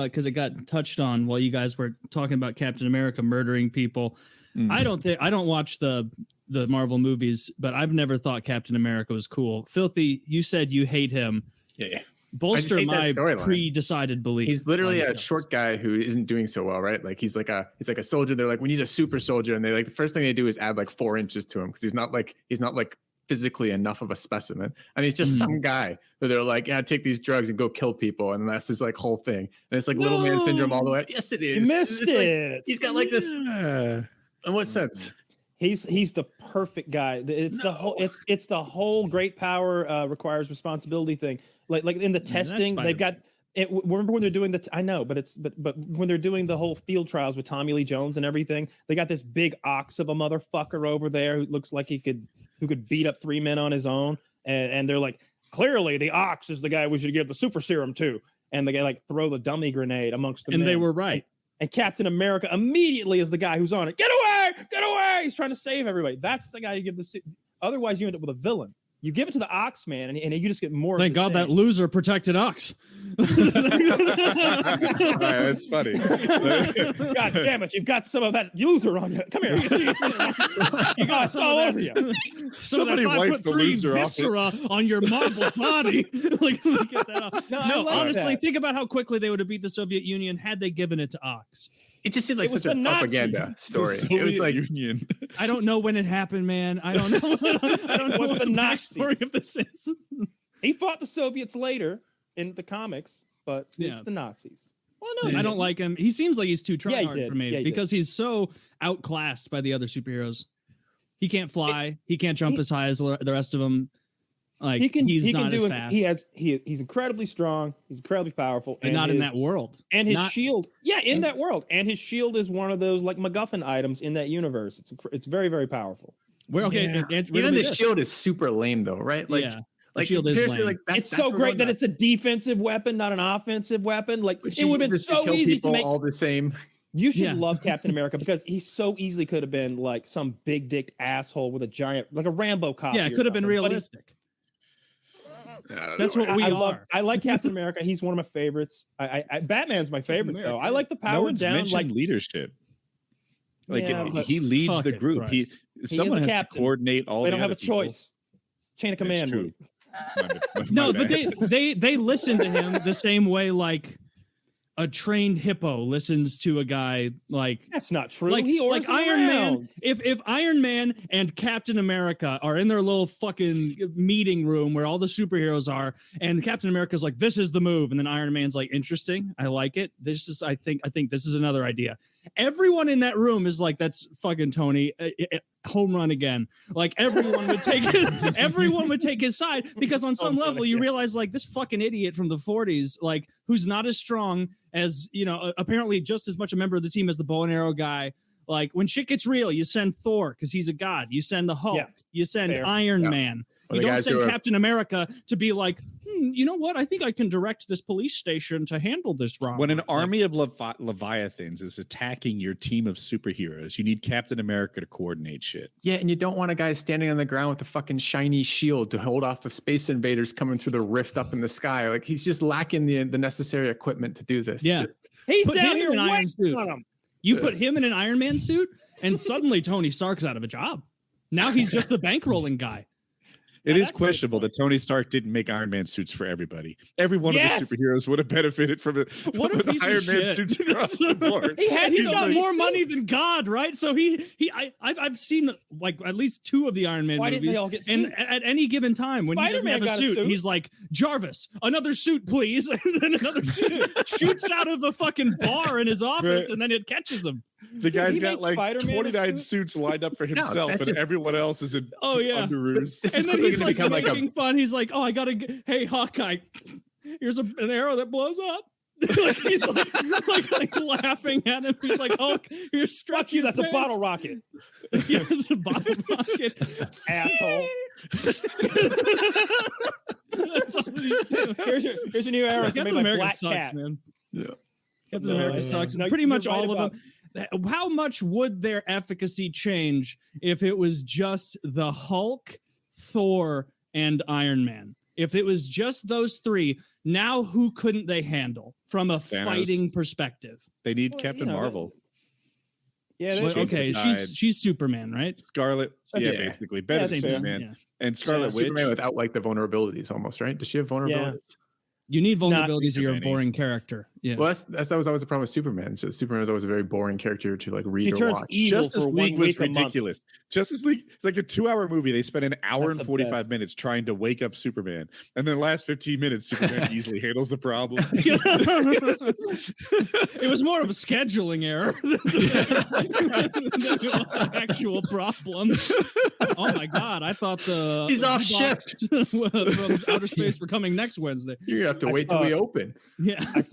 because it got touched on while you guys were talking about Captain America murdering people. I don't watch the Marvel movies, but I've never thought Captain America was cool. Filthy, you said you hate him. Yeah. Bolster my pre-decided belief. He's literally a short guy who isn't doing so well, right? Like he's like a soldier. They're like, we need a super soldier, and they like the first thing they do is add like 4 inches to him because he's not like physically enough of a specimen, and he's just some guy that they're like, yeah, take these drugs and go kill people, and that's his like whole thing, and it's like little man syndrome all the way. Yes, it is. You missed it. Like, he's got like this. In what sense? He's the perfect guy. It's the whole great power requires responsibility thing. Like in the testing, they've got. Remember when they're doing but when they're doing the whole field trials with Tommy Lee Jones and everything, they got this big ox of a motherfucker over there who looks like who could beat up 3 men on his own, and they're like, clearly the ox is the guy we should give the super serum to, and the guy like throw the dummy grenade amongst the men. And they were right. And Captain America immediately is the guy who's on it. Get away! He's trying to save everybody. That's the guy you give the. Otherwise, you end up with a villain. You give it to the Ox Man, and you just get more. Thank God that loser protected Ox. That's funny. God damn it! You've got some of that loser on you. Come here. You got some all over you. Somebody wiped the loser viscera on your marble body. Like, get that off. No, honestly, think about how quickly they would have beat the Soviet Union had they given it to Ox. It just seemed like such a propaganda story. It was like Union. I don't know when it happened, man. I don't know. I don't know what the backstory of this is. He fought the Soviets later in the comics, but it's the Nazis. Well, no, I don't like him. He seems like he's too tryhard for me because he's so outclassed by the other superheroes. He can't fly. He can't jump as high as the rest of them. Like he's not as fast. He's incredibly strong. He's incredibly powerful, and not in that world. And his shield, in that world. And his shield is one of those like MacGuffin items in that universe. It's very, very powerful. Well, okay, even the shield is super lame though, right? Like, like shield is lame. Like it's so great that it's a defensive weapon, not an offensive weapon. Like it would have been so easy to make all the same. You should love Captain America because he so easily could have been like some big dicked asshole with a giant, like a Rambo copy. Yeah, it could have been realistic. That's what we are. I like Captain America. He's one of my favorites. Batman's my favorite though. I like the power down, like leadership. Like he leads the group. Someone has to coordinate all. They don't have a choice. Chain of command. No, but they listen to him the same way like a trained hippo listens to a guy like that's not true. Like Iron Man. If Iron Man and Captain America are in their little fucking meeting room where all the superheroes are, and Captain America's like, "This is the move," and then Iron Man's like, "Interesting, I like it. This is, I think this is another idea." Everyone in that room is like, "That's fucking Tony." Home run again. Like everyone would take it, everyone would take his side because on some level you realize like this fucking idiot from the 40s, like who's not as strong as, you know, apparently just as much a member of the team as the bow and arrow guy. Like when shit gets real, you send Thor because he's a god. You send the Hulk. You send Iron Man. You don't send Captain America to be like, you know what? I think I can direct this police station to handle this wrong. When an army of Leviathans is attacking your team of superheroes, you need Captain America to coordinate shit. Yeah, and you don't want a guy standing on the ground with a fucking shiny shield to hold off of space invaders coming through the rift up in the sky. Like he's just lacking the necessary equipment to do this. Yeah, he's down here in an iron suit. You put him in an Iron Man suit, and suddenly Tony Stark's out of a job. Now he's just the bankrolling guy. It is questionable that Tony Stark didn't make Iron Man suits for everybody. Every one of the superheroes would have benefited from it. What a piece Iron of Man shit. Suits across the board. He's got more money than God, right? So I've seen like at least 2 of the Iron Man movies, didn't they all get suits? And at any given time when he doesn't have a suit, he's like, "Jarvis, another suit, please," and then another suit shoots out of the fucking bar in his office, and then it catches him. The guy's got like 29 suits lined up for himself, and everyone else is in underoos. And then he's like making fun. He's like, "Oh, I gotta. Hey, Hawkeye, here's an arrow that blows up." Like he's like laughing at him. He's like, "Oh, you're struck you. That's a bottle rocket." Yeah, it's a bottle rocket. Asshole. Here's your new arrow. Captain America sucks, man. Yeah. Captain America sucks. Pretty much all of them. How much would their efficacy change if it was just the Hulk, Thor, and Iron Man? If it was just those three, now who couldn't they handle from a fighting perspective? They need Captain Marvel. Yeah. Okay, she's Superman, right? Scarlet. Yeah, basically better than Superman. Yeah. And Scarlet Witch. Superman without like the vulnerabilities, almost, right? Does she have vulnerabilities? You need vulnerabilities or you're a boring character. Yeah. Well, that was always the problem with Superman. So Superman was always a very boring character to like read or watch. Justice League was ridiculous. Justice League, it's like a 2-hour movie. They spent an hour and 45 minutes trying to wake up Superman. And then the last 15 minutes, Superman easily handles the problem. It was more of a scheduling error than it was an actual problem. Oh my God. I thought he's off shift from outer space were coming next Wednesday. You have to wait till we open. Yeah.